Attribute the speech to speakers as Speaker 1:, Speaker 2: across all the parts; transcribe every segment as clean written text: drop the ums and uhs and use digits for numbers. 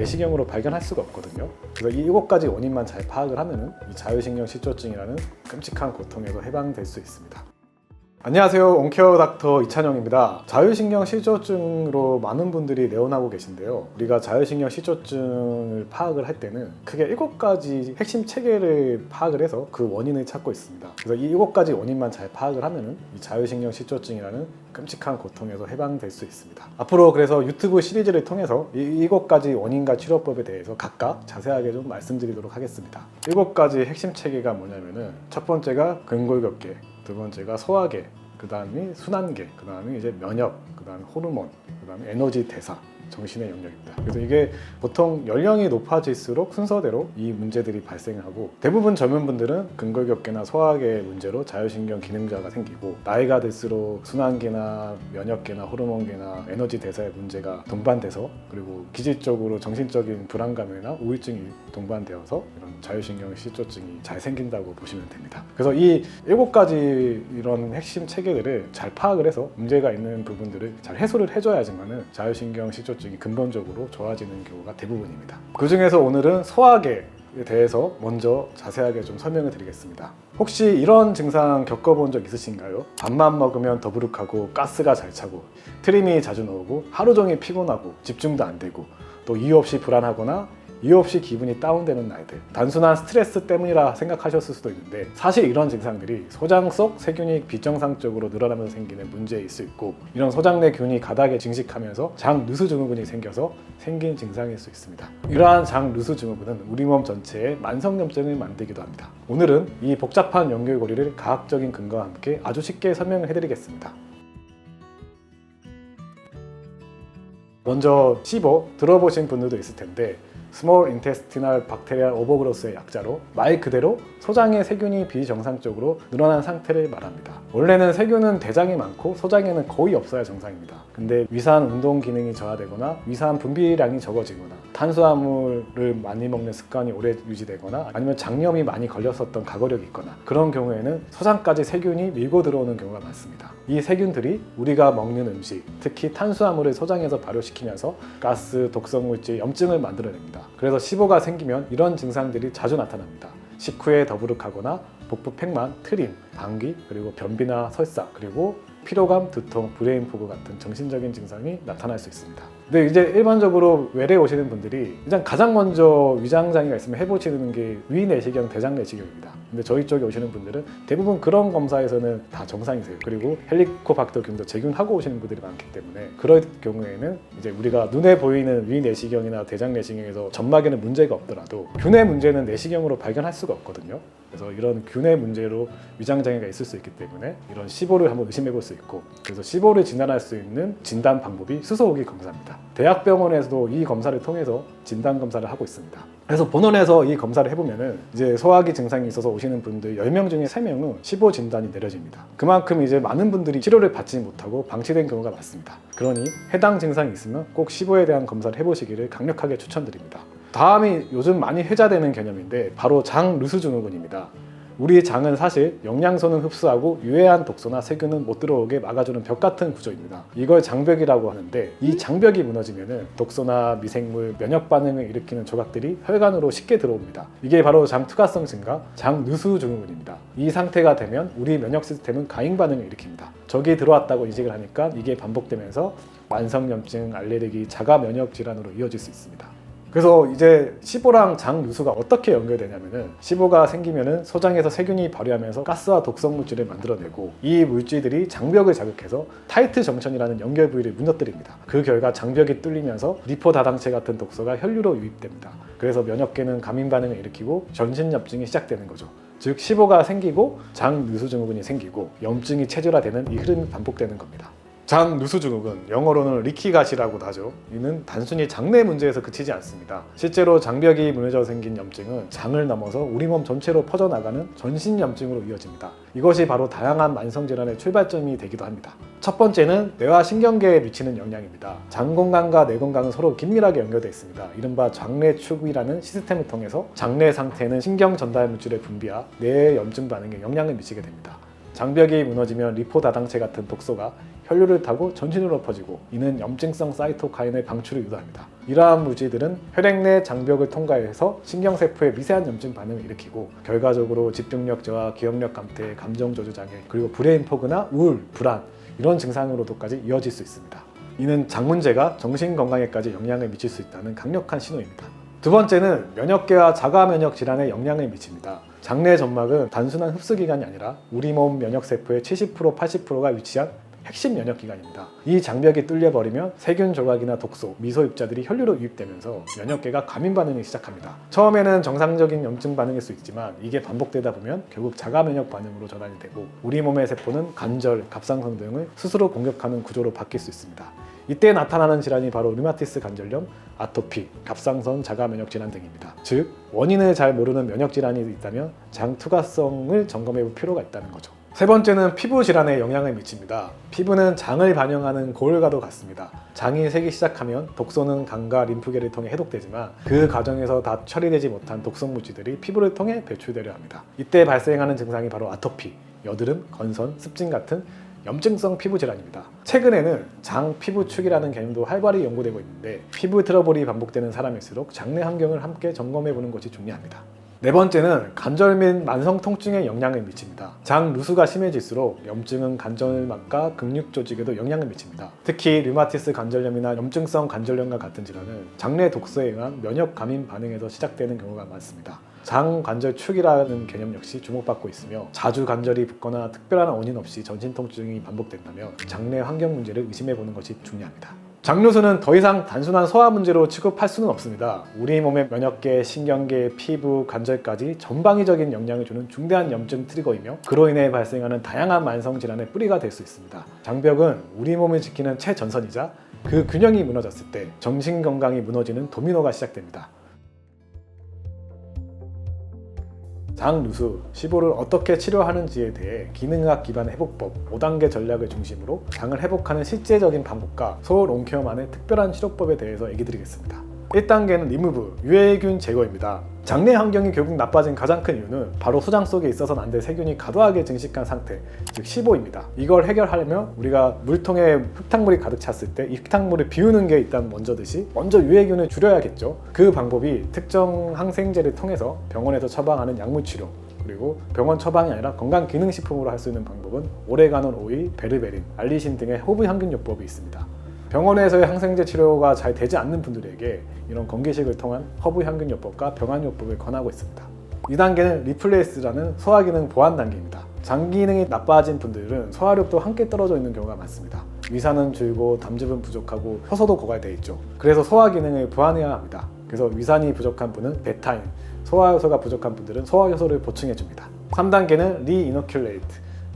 Speaker 1: 내시경으로 발견할 수가 없거든요. 그래서 이 7가지 원인만 잘 파악을 하면은 이 자율신경 실조증이라는 끔찍한 고통에도 해방될 수 있습니다. 안녕하세요. 온케어 닥터 이찬영입니다. 자율신경 실조증으로 많은 분들이 내원하고 계신데요. 우리가 자율신경 실조증을 파악을 할 때는 크게 7가지 핵심 체계를 파악을 해서 그 원인을 찾고 있습니다. 그래서 이 7가지 원인만 잘 파악을 하면은 이 자율신경 실조증이라는 끔찍한 고통에서 해방될 수 있습니다. 앞으로 그래서 유튜브 시리즈를 통해서 이 7가지 원인과 치료법에 대해서 각각 자세하게 좀 말씀드리도록 하겠습니다. 7가지 핵심 체계가 뭐냐면은 첫 번째가 근골격계, 두 번째가 소화계, 그 다음이 순환계, 그 다음이 이제 면역, 그 다음에 호르몬, 그 다음에 에너지 대사, 정신의 영역입니다. 그래서 이게 보통 연령이 높아질수록 순서대로 이 문제들이 발생하고, 대부분 젊은 분들은 근골격계나 소화계 문제로 자율신경 기능저하가 생기고, 나이가 들수록 순환계나 면역계나 호르몬계나 에너지 대사의 문제가 동반돼서, 그리고 기질적으로 정신적인 불안감이나 우울증이 동반되어서 이런 자율신경 실조증이 잘 생긴다고 보시면 됩니다. 그래서 이 7가지 이런 핵심 체계들을 잘 파악을 해서 문제가 있는 부분들을 잘 해소를 해줘야지만은 자율신경 실조증이 근본적으로 좋아지는 경우가 대부분입니다. 그 중에서 오늘은 소화계에 대해서 먼저 자세하게 좀 설명을 드리겠습니다. 혹시 이런 증상 겪어본 적 있으신가요? 밥만 먹으면 더부룩하고 가스가 잘 차고 트림이 자주 나오고 하루 종일 피곤하고 집중도 안 되고 또 이유 없이 불안하거나 이유 없이 기분이 다운되는 날들, 단순한 스트레스 때문이라 생각하셨을 수도 있는데, 사실 이런 증상들이 소장 속 세균이 비정상적으로 늘어나면서 생기는 문제일 수 있고, 이런 소장 내 균이 가닥에 증식하면서 장 누수 증후군이 생겨서 생긴 증상일 수 있습니다. 이러한 장 누수 증후군은 우리 몸 전체에 만성염증을 만들기도 합니다. 오늘은 이 복잡한 연결고리를 과학적인 근거와 함께 아주 쉽게 설명을 해드리겠습니다. 먼저 SIBO 들어보신 분들도 있을 텐데, Small Intestinal Bacterial Overgrowth의 약자로 말 그대로 소장의 세균이 비정상적으로 늘어난 상태를 말합니다. 원래는 세균은 대장이 많고 소장에는 거의 없어야 정상입니다. 근데 위산 운동 기능이 저하되거나 위산 분비량이 적어지거나 탄수화물을 많이 먹는 습관이 오래 유지되거나 아니면 장염이 많이 걸렸었던 과거력이 있거나, 그런 경우에는 소장까지 세균이 밀고 들어오는 경우가 많습니다. 이 세균들이 우리가 먹는 음식, 특히 탄수화물을 소장에서 발효시키면서 가스, 독성물질, 염증을 만들어냅니다. 그래서 SIBO가 생기면 이런 증상들이 자주 나타납니다. 식후에 더부룩하거나 복부 팽만, 트림, 방귀, 그리고 변비나 설사, 그리고 피로감, 두통, 브레인 포그 같은 정신적인 증상이 나타날 수 있습니다. 근데 이제 일반적으로 외래에 오시는 분들이 일단 가장 먼저 위장장애가 있으면 해보시는 게 위내시경, 대장내시경입니다. 근데 저희 쪽에 오시는 분들은 대부분 그런 검사에서는 다 정상이세요. 그리고 헬리코박터균도 재균하고 오시는 분들이 많기 때문에, 그럴 경우에는 이제 우리가 눈에 보이는 위내시경이나 대장내시경에서 점막에는 문제가 없더라도 균의 문제는 내시경으로 발견할 수가 없거든요. 그래서 이런 균의 문제로 위장장애가 있을 수 있기 때문에 이런 SIBO를 한번 의심해 볼 수 있고, 그래서 SIBO를 진단할 수 있는 진단 방법이 수소호흡기 검사입니다. 대학병원에서도 이 검사를 통해서 진단 검사를 하고 있습니다. 그래서 본원에서 이 검사를 해보면은 이제 소화기 증상이 있어서 오시는 분들 10명 중에 3명은 SIBO 진단이 내려집니다. 그만큼 이제 많은 분들이 치료를 받지 못하고 방치된 경우가 많습니다. 그러니 해당 증상이 있으면 꼭 SIBO에 대한 검사를 해보시기를 강력하게 추천드립니다. 다음이 요즘 많이 회자되는 개념인데 바로 장 누수 증후군입니다. 우리 장은 사실 영양소는 흡수하고 유해한 독소나 세균은 못 들어오게 막아주는 벽 같은 구조입니다. 이걸 장벽이라고 하는데, 이 장벽이 무너지면은 독소나 미생물, 면역 반응을 일으키는 조각들이 혈관으로 쉽게 들어옵니다. 이게 바로 장 투과성 증가, 장 누수 증후군입니다. 이 상태가 되면 우리 면역 시스템은 과잉 반응을 일으킵니다. 적이 들어왔다고 인식을 하니까 이게 반복되면서 만성염증, 알레르기, 자가 면역 질환으로 이어질 수 있습니다. 그래서 이제 SIBO랑 장 누수가 어떻게 연결되냐면은, SIBO가 생기면은 소장에서 세균이 발효하면서 가스와 독성 물질을 만들어내고, 이 물질들이 장벽을 자극해서 타이트 정션이라는 연결 부위를 무너뜨립니다. 그 결과 장벽이 뚫리면서 리포다당체 같은 독소가 혈류로 유입됩니다. 그래서 면역계는 감인 반응을 일으키고 전신염증이 시작되는 거죠. 즉 SIBO가 생기고 장 누수 증후군이 생기고 염증이 체질화되는 이 흐름이 반복되는 겁니다. 장 누수 증후군, 영어로는 리키갓이라고도 하죠. 이는 단순히 장내 문제에서 그치지 않습니다. 실제로 장벽이 무너져 생긴 염증은 장을 넘어서 우리 몸 전체로 퍼져나가는 전신염증으로 이어집니다. 이것이 바로 다양한 만성질환의 출발점이 되기도 합니다. 첫 번째는 뇌와 신경계에 미치는 영향입니다. 장 건강과 뇌 건강은 서로 긴밀하게 연결되어 있습니다. 이른바 장내축이라는 시스템을 통해서 장내 상태는 신경 전달 물질의 분비와 뇌의 염증 반응에 영향을 미치게 됩니다. 장벽이 무너지면 리포다당체 같은 독소가 혈류를 타고 전신으로 퍼지고 이는 염증성 사이토카인의 방출을 유도합니다. 이러한 물질들은 혈액 내 장벽을 통과해서 신경세포에 미세한 염증 반응을 일으키고 결과적으로 집중력 저하, 기억력 감퇴, 감정 저주 장애, 그리고 브레인 포그나 우울, 불안 이런 증상으로도까지 이어질 수 있습니다. 이는 장 문제가 정신 건강에까지 영향을 미칠 수 있다는 강력한 신호입니다. 두 번째는 면역계와 자가 면역 질환에 영향을 미칩니다. 장내 점막은 단순한 흡수기관이 아니라 우리 몸 면역세포의 70% 80%가 위치한 핵심 면역기관입니다. 이 장벽이 뚫려버리면 세균 조각이나 독소, 미소입자들이 혈류로 유입되면서 면역계가 과민 반응을 시작합니다. 처음에는 정상적인 염증 반응일 수 있지만 이게 반복되다 보면 결국 자가 면역 반응으로 전환이 되고 우리 몸의 세포는 관절, 갑상선 등을 스스로 공격하는 구조로 바뀔 수 있습니다. 이때 나타나는 질환이 바로 류마티스 관절염, 아토피, 갑상선 자가 면역 질환 등입니다. 즉 원인을 잘 모르는 면역 질환이 있다면 장 투과성을 점검해 볼 필요가 있다는 거죠. 세 번째는 피부 질환에 영향을 미칩니다. 피부는 장을 반영하는 거울과도 같습니다. 장이 새기 시작하면 독소는 간과 림프계를 통해 해독되지만 그 과정에서 다 처리되지 못한 독성 물질들이 피부를 통해 배출되려 합니다. 이때 발생하는 증상이 바로 아토피, 여드름, 건선, 습진 같은 염증성 피부 질환입니다. 최근에는 장 피부축이라는 개념도 활발히 연구되고 있는데 피부 트러블이 반복되는 사람일수록 장내 환경을 함께 점검해 보는 것이 중요합니다. 네 번째는 관절 및 만성 통증에 영향을 미칩니다. 장 누수가 심해질수록 염증은 관절막과 근육 조직에도 영향을 미칩니다. 특히 류마티스 관절염이나 염증성 관절염과 같은 질환은 장내 독소에 의한 면역 감인 반응에서 시작되는 경우가 많습니다. 장 관절축이라는 개념 역시 주목받고 있으며 자주 관절이 붓거나 특별한 원인 없이 전신 통증이 반복된다면 장내 환경 문제를 의심해 보는 것이 중요합니다. 장누수는 더 이상 단순한 소화 문제로 취급할 수는 없습니다. 우리 몸의 면역계, 신경계, 피부, 관절까지 전방위적인 영향을 주는 중대한 염증 트리거이며 그로 인해 발생하는 다양한 만성 질환의 뿌리가 될 수 있습니다. 장벽은 우리 몸을 지키는 최전선이자 그 균형이 무너졌을 때 정신 건강이 무너지는 도미노가 시작됩니다. 장 누수, 시보를 어떻게 치료하는지에 대해 기능학 기반 회복법 5단계 전략을 중심으로 장을 회복하는 실제적인 방법과 서울 온케어만의 특별한 치료법에 대해서 얘기 드리겠습니다. 1단계는 리무브, 유해균 제거입니다. 장내 환경이 결국 나빠진 가장 큰 이유는 바로 소장 속에 있어서는 안 될 세균이 과도하게 증식한 상태, 즉 시보입니다. 이걸 해결하려면 우리가 물통에 흙탕물이 가득 찼을 때 이 흙탕물을 비우는 게 일단 먼저듯이 먼저 유해균을 줄여야겠죠. 그 방법이 특정 항생제를 통해서 병원에서 처방하는 약물 치료, 그리고 병원 처방이 아니라 건강기능식품으로 할 수 있는 방법은 오레가논 오일, 베르베린, 알리신 등의 허브향균요법이 있습니다. 병원에서의 항생제 치료가 잘 되지 않는 분들에게 이런 건기식을 통한 허브향균요법과 병환요법을 권하고 있습니다. 2단계는 리플레이스라는 소화기능 보완 단계입니다. 장 기능이 나빠진 분들은 소화력도 함께 떨어져 있는 경우가 많습니다. 위산은 줄고 담즙은 부족하고 효소도 고갈되어 있죠. 그래서 소화 기능을 보완해야 합니다. 그래서 위산이 부족한 분은 베타인, 소화효소가 부족한 분들은 소화효소를 보충해줍니다. 3단계는 리이노큘레이트,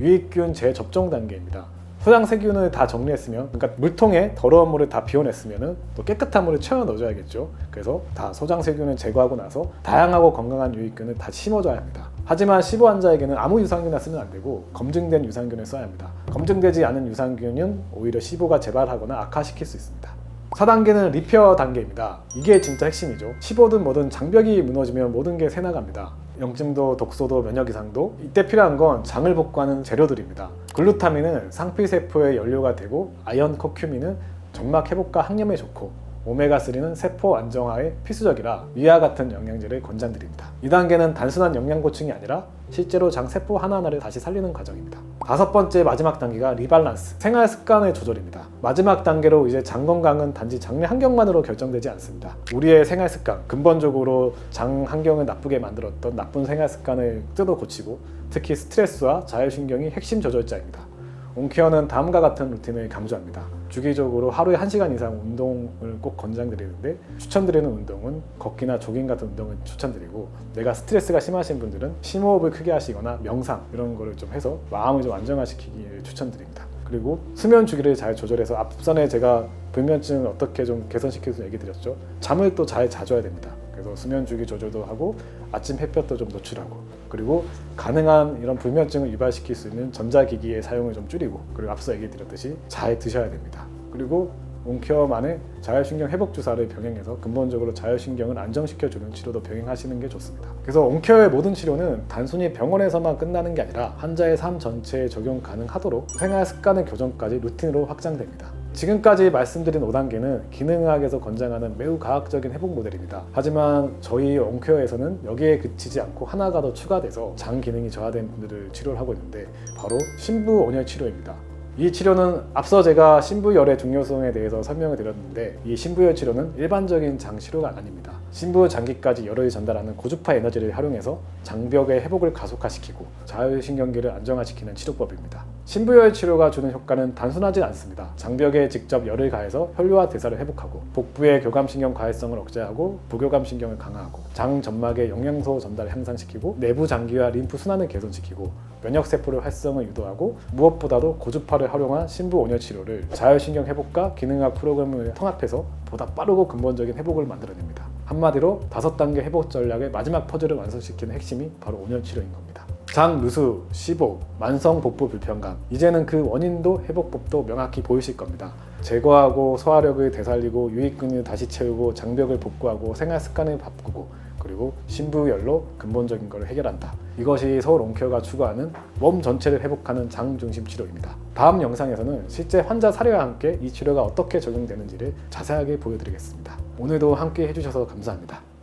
Speaker 1: 유익균 재접종 단계입니다. 소장 세균을 다 정리했으면, 그러니까 물통에 더러운 물을 다 비워냈으면 또 깨끗한 물을 채워 넣어줘야겠죠. 그래서 다 소장 세균을 제거하고 나서 다양하고 건강한 유익균을 다 심어줘야 합니다. 하지만 시보 환자에게는 아무 유산균을 쓰면 안 되고 검증된 유산균을 써야 합니다. 검증되지 않은 유산균은 오히려 시보가 재발하거나 악화시킬 수 있습니다. 4단계는 리페어 단계입니다. 이게 진짜 핵심이죠. 시보든 뭐든 장벽이 무너지면 모든 게 새나갑니다. 염증도 독소도 면역 이상도. 이때 필요한 건 장을 복구하는 재료들입니다. 글루타민은 상피세포의 연료가 되고 아연 커큐민은 점막 회복과 항염에 좋고 오메가3는 세포 안정화에 필수적이라 위와 같은 영양제를 권장드립니다. 2단계는 단순한 영양 보충이 아니라 실제로 장 세포 하나하나를 다시 살리는 과정입니다. 5번째 마지막 단계가 리밸런스, 생활 습관의 조절입니다. 마지막 단계로 이제 장 건강은 단지 장내 환경만으로 결정되지 않습니다. 우리의 생활 습관, 근본적으로 장 환경을 나쁘게 만들었던 나쁜 생활 습관을 뜯어 고치고 특히 스트레스와 자율신경이 핵심 조절자입니다. 온케어는 다음과 같은 루틴을 강조합니다. 주기적으로 하루에 1시간 이상 운동을 꼭 권장드리는데 추천드리는 운동은 걷기나 조깅 같은 운동을 추천드리고 내가 스트레스가 심하신 분들은 심호흡을 크게 하시거나 명상 이런 거를 좀 해서 마음을 좀 안정화시키기를 추천드립니다. 그리고 수면 주기를 잘 조절해서 앞선에 제가 불면증을 어떻게 좀 개선시킬 수 얘기 드렸죠. 잠을 또 잘 자줘야 됩니다. 그래서 수면 주기 조절도 하고 아침 햇볕도 좀 노출하고 그리고 가능한 이런 불면증을 유발시킬 수 있는 전자기기의 사용을 좀 줄이고 그리고 앞서 얘기 드렸듯이 잘 드셔야 됩니다. 그리고 온케어만의 자율신경 회복 주사를 병행해서 근본적으로 자율신경을 안정시켜주는 치료도 병행하시는 게 좋습니다. 그래서 온케어의 모든 치료는 단순히 병원에서만 끝나는 게 아니라 환자의 삶 전체에 적용 가능하도록 생활 습관의 교정까지 루틴으로 확장됩니다. 지금까지 말씀드린 5단계는 기능의학에서 권장하는 매우 과학적인 회복 모델입니다. 하지만 저희 온케어에서는 여기에 그치지 않고 하나가 더 추가돼서 장 기능이 저하된 분들을 치료를 하고 있는데 바로 신부 온열 치료입니다. 이 치료는 앞서 제가 신부열의 중요성에 대해서 설명을 드렸는데 이 신부열 치료는 일반적인 장 치료가 아닙니다. 신부 장기까지 열을 전달하는 고주파 에너지를 활용해서 장벽의 회복을 가속화시키고 자율신경계를 안정화시키는 치료법입니다. 신부열 치료가 주는 효과는 단순하지 않습니다. 장벽에 직접 열을 가해서 혈류와 대사를 회복하고 복부의 교감신경 과해성을 억제하고 부교감신경을 강화하고 장 점막의 영양소 전달을 향상시키고 내부 장기와 림프 순환을 개선시키고 면역세포를 활성을 유도하고 무엇보다도 고주파를 활용한 신부 온열 치료를 자율신경 회복과 기능학 프로그램을 통합해서 보다 빠르고 근본적인 회복을 만들어냅니다. 한마디로 5단계 회복 전략의 마지막 퍼즐을 완성시키는 핵심이 바로 온열 치료인 겁니다. 장 누수, 시복, 만성 복부 불편감, 이제는 그 원인도 회복법도 명확히 보이실 겁니다. 제거하고 소화력을 되살리고 유익근을 다시 채우고 장벽을 복구하고 생활 습관을 바꾸고 그리고 신부열로 근본적인 것을 해결한다. 이것이 서울 온케어가 추구하는 몸 전체를 회복하는 장 중심 치료입니다. 다음 영상에서는 실제 환자 사례와 함께 이 치료가 어떻게 적용되는지를 자세하게 보여드리겠습니다. 오늘도 함께 해주셔서 감사합니다.